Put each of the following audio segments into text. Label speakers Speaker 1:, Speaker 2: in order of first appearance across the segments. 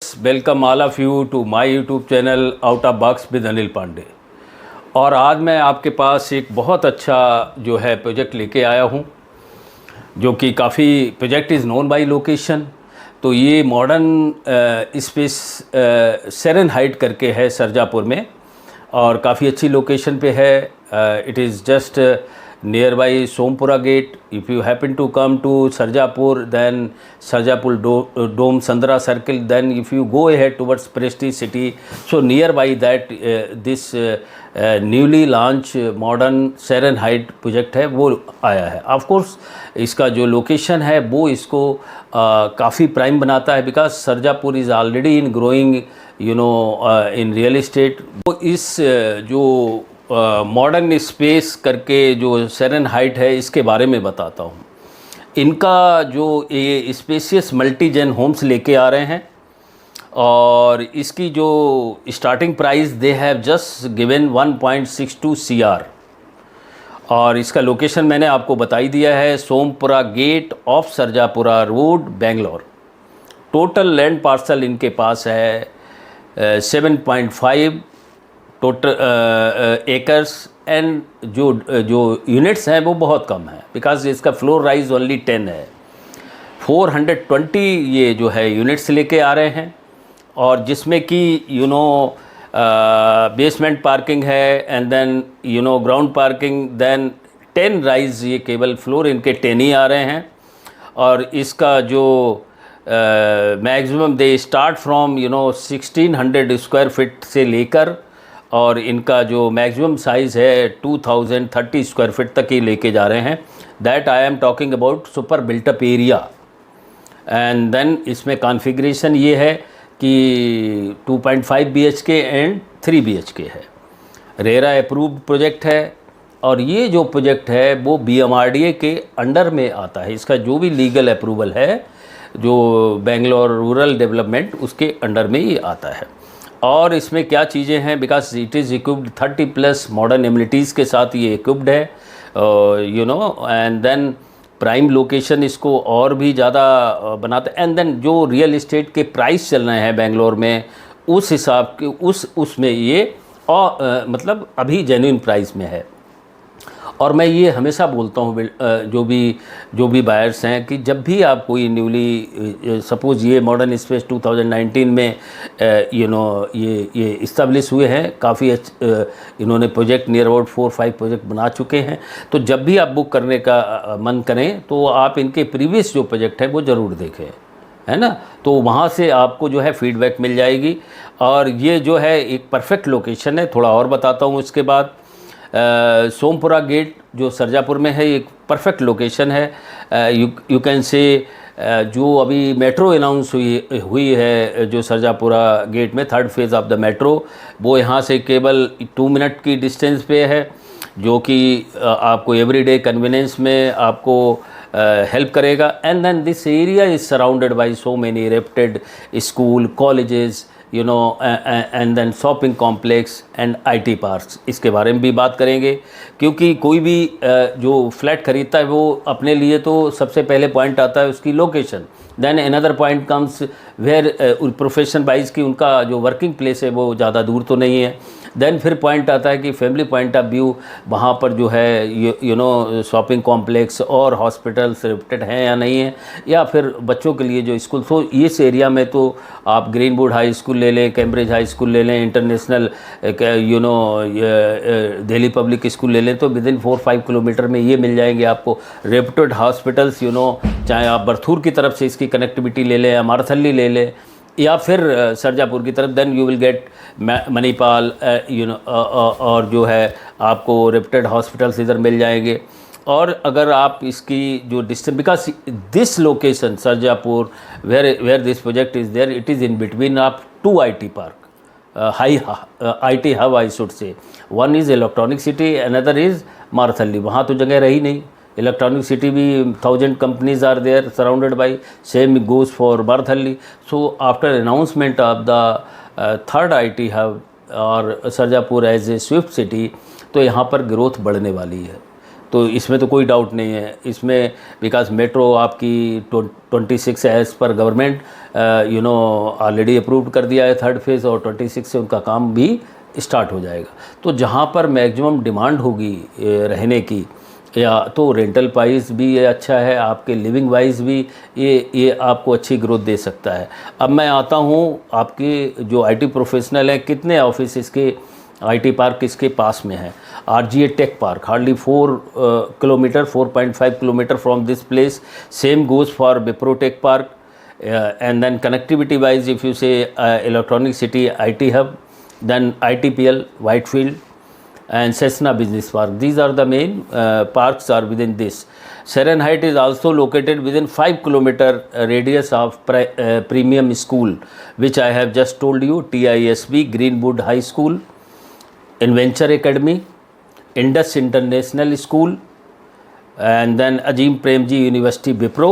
Speaker 1: Welcome all of you to my YouTube channel out of box with Anil Pandey. और आज मैं आपके पास एक बहुत अच्छा जो है प्रोजेक्ट लेके आया हूँ, जो कि काफ़ी project is known by location. तो ये मॉडर्न स्पेस सेरेन हाइट करके है सरजापुर में, और काफ़ी अच्छी लोकेशन पे है। It is just nearby Sompura gate. If you happen to come to Sarjapur, then Sarjapur Dome Sandra Circle, then if you go ahead towards Prestige City, so nearby that this newly launched modern Seren Height project है वो आया है। Of course इसका जो location है वो इसको काफ़ी प्राइम बनाता है, because Sarjapur is already in growing in real estate. तो इस जो मॉडर्न स्पेस करके जो सेरेन हाइट है इसके बारे में बताता हूँ। इनका जो ये स्पेसियस मल्टी जेन होम्स लेके आ रहे हैं, और इसकी जो starting price they have just given 1.62 CR। और इसका लोकेशन मैंने आपको बताई दिया है, Sompura gate of Sarjapura road, Bangalore. Total land parcel इनके पास है 7.5 टोटल एकर्स, एंड जो यूनिट्स हैं वो बहुत कम है, बिकॉज इसका फ्लोर राइज ओनली 10 है। 420 ये जो है यूनिट्स लेके आ रहे हैं, और जिसमें कि बेसमेंट पार्किंग है, and then ground parking, then 10 rise, ये केवल फ्लोर इनके 10 ही आ रहे हैं। और इसका जो maximum they start from 1600 square feet से लेकर, और इनका जो मैक्सिमम साइज़ है 2030 स्क्वायर फीट तक ही लेके जा रहे हैं। That I am talking about super built-up area. And then इसमें कॉन्फ़िगरेशन ये है कि 2.5 BHK एंड 3 BHK है। रेरा अप्रूव्ड प्रोजेक्ट है, और ये जो प्रोजेक्ट है वो BMRDA के अंडर में आता है। इसका जो भी लीगल अप्रूवल है, जो बेंगलोर रूरल डेवलपमेंट, उसके अंडर में ही आता है। और इसमें क्या चीज़ें हैं, because it is equipped 30+ modern amenities के साथ ये इक्विप्ड है, एंड देन प्राइम लोकेशन इसको और भी ज़्यादा बनाता है। एंड देन जो रियल इस्टेट के प्राइस चल रहे हैं बेंगलोर में, उस हिसाब के उसमें ये मतलब अभी जेन्युइन प्राइस में है। और मैं ये हमेशा बोलता हूँ जो भी बायर्स हैं, कि जब भी आप कोई न्यूली सपोज़ ये मॉडर्न स्पेस 2019 में ये इस्टेब्लिश हुए हैं, काफ़ी इन्होंने प्रोजेक्ट नियर अबाउट 4-5 प्रोजेक्ट बना चुके हैं। तो जब भी आप बुक करने का मन करें तो आप इनके प्रीवियस जो प्रोजेक्ट है वो ज़रूर देखें, है ना। तो वहाँ से आपको जो है फीडबैक मिल जाएगी। और ये जो है एक परफेक्ट लोकेशन है। थोड़ा और बताता हूँ इसके बाद। सोमपुरा गेट जो सरजापुर में है, एक परफेक्ट लोकेशन है। यू कैन से जो अभी मेट्रो अनाउंस हुई है जो सरजापुरा गेट में, 3rd phase of the metro, वो यहाँ से केवल 2 मिनट की डिस्टेंस पे है, जो कि आपको एवरीडे कन्वीनियंस में आपको हेल्प करेगा। And then this area is surrounded by so many reputed school, colleges, and then shopping complex and IT parks. इसके बारे में भी बात करेंगे, क्योंकि कोई भी जो फ्लैट खरीदता है वो अपने लिए तो सबसे पहले पॉइंट आता है उसकी location. Then another point comes where profession wise की उनका जो वर्किंग प्लेस है वो ज़्यादा दूर तो नहीं है। देन फिर पॉइंट आता है कि फैमिली पॉइंट ऑफ व्यू, वहाँ पर जो है शॉपिंग कॉम्प्लेक्स और हॉस्पिटल्स रेप्यूटेड हैं या नहीं है, या फिर बच्चों के लिए जो स्कूल। तो इस एरिया में तो आप ग्रीनवुड हाई स्कूल ले लें, कैम्ब्रिज हाई स्कूल ले लें, इंटरनेशनल दिल्ली पब्लिक स्कूल ले लें, तो विदिन 4-5 किलोमीटर में ये मिल जाएंगे आपको रेप्यूटेड हॉस्पिटल्स। चाहे आप बरथूर की तरफ से इसकी कनेक्टिविटी ले लें, या मारथली ले लें, या फिर सरजापुर की तरफ, then you will get Manipal, और जो है आपको रेप्यूटेड हॉस्पिटल्स इधर मिल जाएंगे। और अगर आप इसकी जो distance, because this location Sarjapur where this project is there, it is in between of 2 IT park, high IT hub I should say. One is electronic city, another is Marathahalli. वहाँ तो जगह रही नहीं। इलेक्ट्रॉनिक सिटी भी 1000 companies are there surrounded by, same goes for Marathahalli. So after announcement of the 3rd IT hub और Sarjapur as a swift city, तो यहाँ पर ग्रोथ बढ़ने वाली है। तो इसमें तो कोई डाउट नहीं है इसमें, बिकॉज मेट्रो आपकी 26 as per government already approve कर दिया है 3rd फेज़, और 26 से उनका काम भी स्टार्ट हो जाएगा। तो जहाँ पर मैक्सिमम डिमांड होगी रहने की, या तो रेंटल प्राइस भी ये अच्छा है, आपके लिविंग वाइज भी ये आपको अच्छी ग्रोथ दे सकता है। अब मैं आता हूँ आपके जो आईटी प्रोफेशनल हैं, कितने ऑफिस इसके आईटी पार्क इसके पास में है। RGA tech park hardly 4 kilometre 4.5 kilometre from this place. Same goes for Wipro tech park, and then connectivity wise, if you say electronic city IT hub, then ITPL Whitefield and Cessna Business Park, these are the main parks are within this. Sharon Heights is also located within 5 kilometer radius of premium school, which I have just told you: TISB, Greenwood High School, Adventure Academy, Indus International School, and then Ajim Premji University Wipro.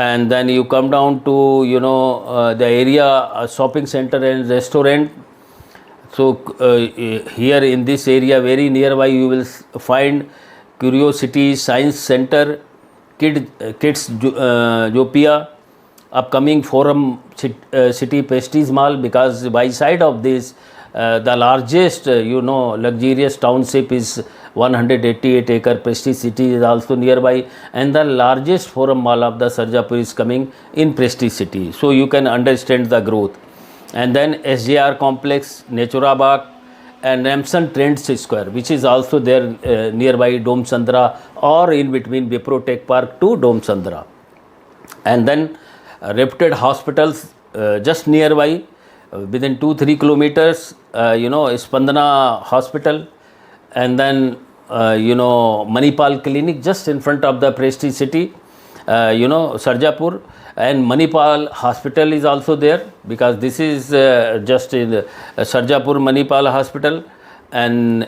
Speaker 1: And then you come down to the area shopping center and restaurant. So here in this area very nearby you will find Curiosity Science Center, Kids Jopia, upcoming Forum City Prestige Mall, because by side of this the largest luxurious township is 188 acre Prestige City is also nearby, and the largest Forum Mall of the Sarjapur is coming in Prestige City. So you can understand the growth. And then SJR complex, Natura Bagh, and Ramson Trends Square, which is also there nearby Dom Chandra, or in between Wipro Tech Park to Dom Chandra. And then reputed hospitals just nearby, within 2-3 kilometers, Spandana Hospital, and then Manipal Clinic just in front of the Prestige City, Sarjapur, and Manipal Hospital is also there, because this is just in Sarjapur Manipal Hospital, and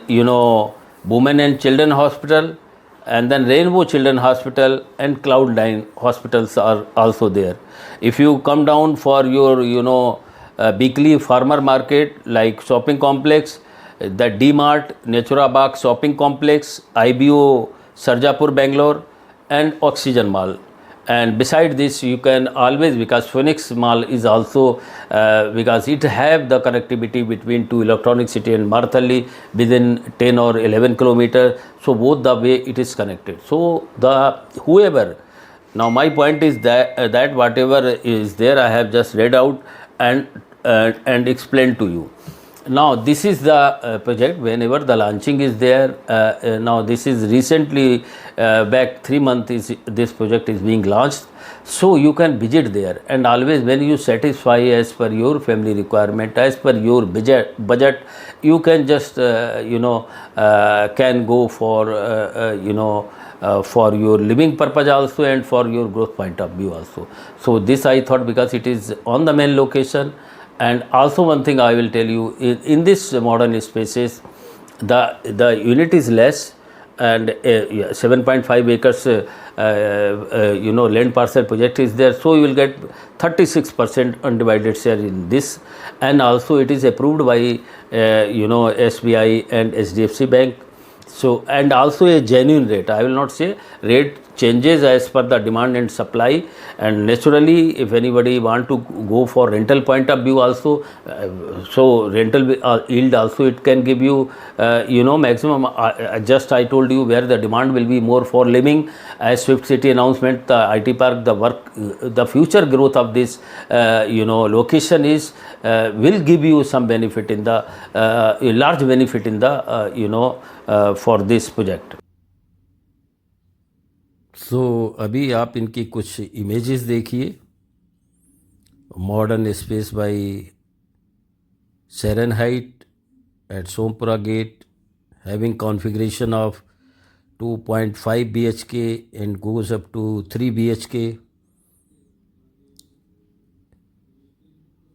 Speaker 1: Women and Children Hospital, and then Rainbow Children Hospital and Cloud9 hospitals are also there. If you come down for your weekly farmer market like shopping complex, the D-Mart, Natura Bagh shopping complex, IBO Sarjapur Bangalore, and Oxygen Mall. And beside this you can always, because Phoenix Mall is also because it have the connectivity between to Electronic City and Marthalli within 10 or 11 kilometers, so both the way it is connected. So whoever, now my point is that whatever is there I have just read out and explained to you. Now this is the project. Whenever the launching is there, now this is recently back 3 months is this project is being launched, so you can visit there, and always when you satisfy as per your family requirement, as per your budget, you can just can go for your living purpose also, and for your growth point of view also. So this I thought, because it is on the main location. And also one thing I will tell you, in this modern spaces, the unit is less, and 7.5 acres land parcel project is there, so you will get 36% undivided share in this, and also it is approved by SBI and HDFC Bank. So, and also a genuine rate. I will not say rate changes as per the demand and supply, and naturally if anybody want to go for rental point of view also, so rental yield also it can give you maximum. Just I told you where the demand will be more for living, as Swift City announcement, the IT park, the future growth of this location is will give you some benefit in the large benefit in the for this project. So अभी आप इनकी कुछ images देखिए. Modern space by Sharon Heights at Sompura Gate, having configuration of 2.5 BHK and goes up to 3 BHK.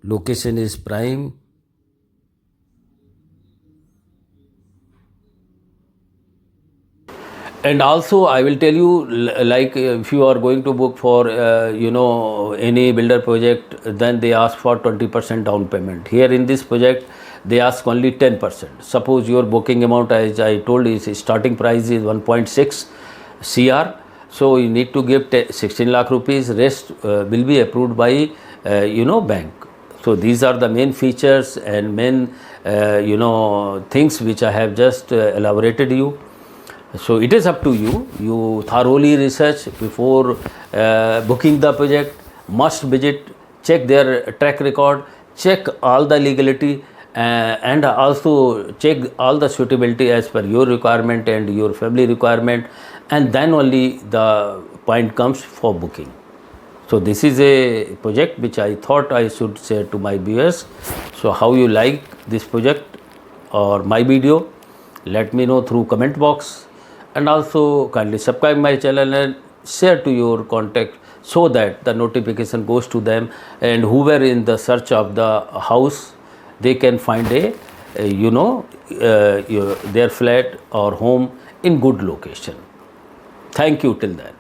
Speaker 1: Location is prime. And also I will tell you, like if you are going to book for any builder project, then they ask for 20% down payment. Here in this project they ask only 10%. Suppose your booking amount, as I told you, is starting price is 1.6 CR. So you need to give 16 lakh rupees. Rest will be approved by bank. So these are the main features and main things which I have just elaborated you. So it is up to you. You thoroughly research before booking the project. Must visit, check their track record, check all the legality, and also check all the suitability as per your requirement and your family requirement, and then only the point comes for booking. So this is a project which I thought I should share to my viewers. So how you like this project or my video, let me know through comment box, and also kindly subscribe my channel and share to your contact so that the notification goes to them, and whoever in the search of the house, they can find their flat or home in good location. Thank you till then.